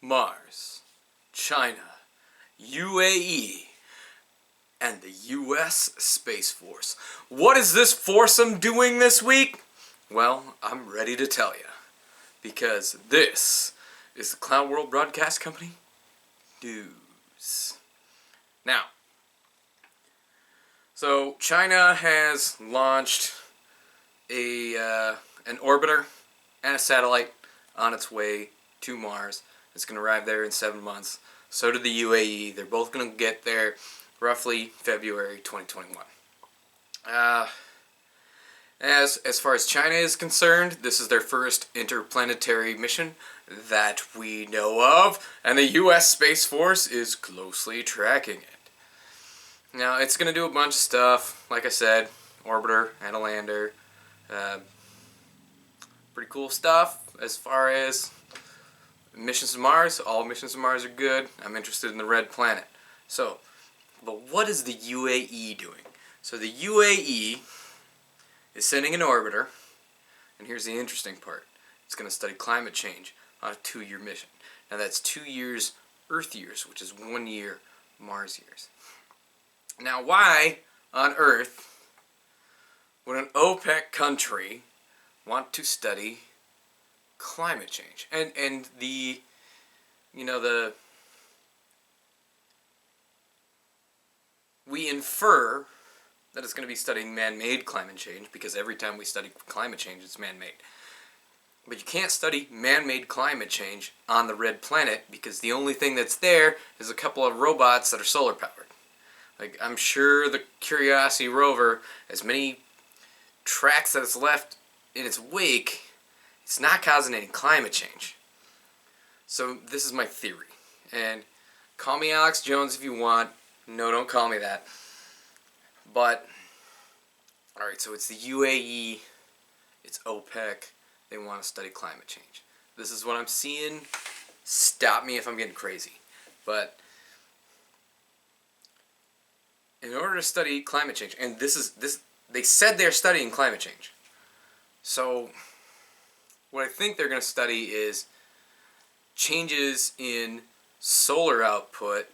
Mars, China, UAE, and the U.S. Space Force. What is this foursome doing this week? Well, I'm ready to tell you. Because this is the Clown World Broadcast Company News. Now, so China has launched an orbiter and a satellite on its way to Mars. It's going to arrive there in 7 months. So did the UAE. They're both going to get there roughly February 2021. As far as China is concerned, this is their first interplanetary mission that we know of, and the U.S. Space Force is closely tracking it. Now, it's going to do a bunch of stuff, like I said, orbiter and a lander. Pretty cool stuff as far as missions to Mars. All missions to Mars are good. I'm interested in the red planet. So, but what is the UAE doing? So the UAE is sending an orbiter, and here's the interesting part. It's going to study climate change on a 2-year mission. Now that's 2 years Earth years, which is 1 year Mars years. Now why on earth would an OPEC country want to study climate change? And the, we infer that it's going to be studying man-made climate change, because every time we study climate change, it's man-made. But you can't study man-made climate change on the red planet, because the only thing that's there is a couple of robots that are solar-powered. Like, I'm sure the Curiosity rover, as many tracks that it's left in its wake, it's not causing any climate change. So this is my theory. And call me Alex Jones if you want. No, don't call me that. But, alright, so it's the UAE, it's OPEC, they want to study climate change. This is what I'm seeing. Stop me if I'm getting crazy. But, in order to study climate change, and they said they're studying climate change. So, what I think they're going to study is changes in solar output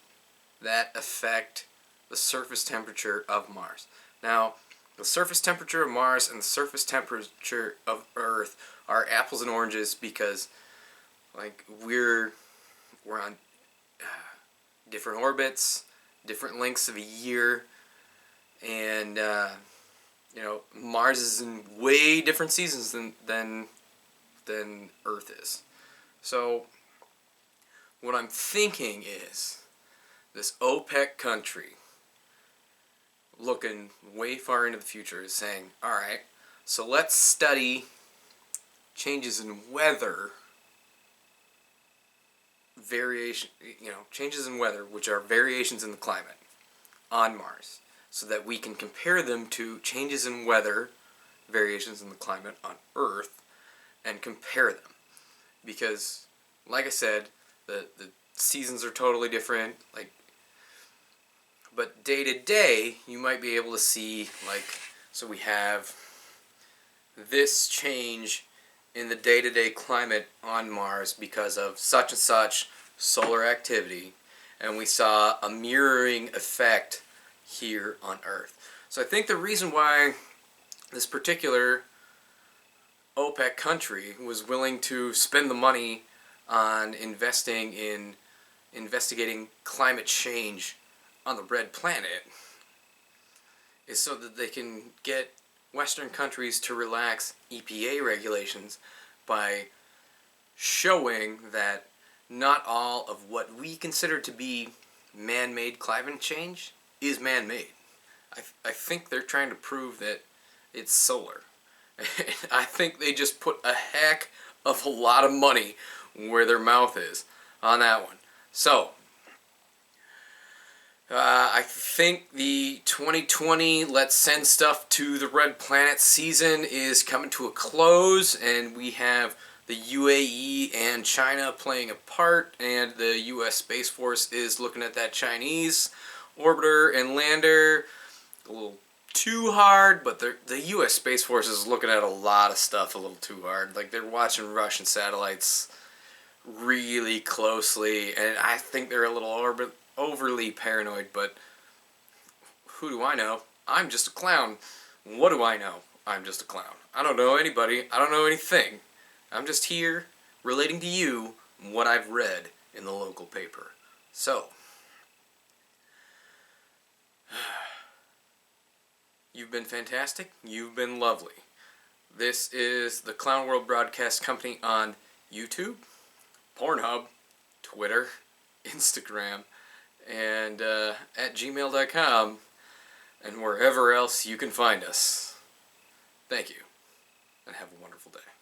that affect the surface temperature of Mars. Now, the surface temperature of Mars and the surface temperature of Earth are apples and oranges, because, like, we're on different orbits, different lengths of a year, and Mars is in way different seasons than Earth is. So, what I'm thinking is this OPEC country, looking way far into the future, is saying, alright, so let's study changes in weather, changes in weather, which are variations in the climate on Mars, so that we can compare them to changes in weather, variations in the climate on Earth, and compare them. Because, like I said, the seasons are totally different, but day to day, you might be able to see, so we have this change in the day-to-day climate on Mars because of such and such solar activity, and we saw a mirroring effect here on Earth. So I think the reason why this particular OPEC country was willing to spend the money on investing in investigating climate change on the red planet is so that they can get Western countries to relax EPA regulations by showing that not all of what we consider to be man-made climate change is man-made. I think they're trying to prove that it's solar. I think they just put a heck of a lot of money where their mouth is on that one. So, I think the 2020 Let's Send Stuff to the Red Planet season is coming to a close, and we have the UAE and China playing a part, and the U.S. Space Force is looking at that Chinese orbiter and lander a little too hard, but the U.S. Space Force is looking at a lot of stuff a little too hard. Like, they're watching Russian satellites really closely, and I think they're a little overly paranoid, but who do I know? I'm just a clown. What do I know? I'm just a clown. I don't know anybody. I don't know anything. I'm just here relating to you what I've read in the local paper. So, you've been fantastic. You've been lovely. This is the Clown World Broadcast Company on YouTube, Pornhub, Twitter, Instagram, and at gmail.com, and wherever else you can find us. Thank you, and have a wonderful day.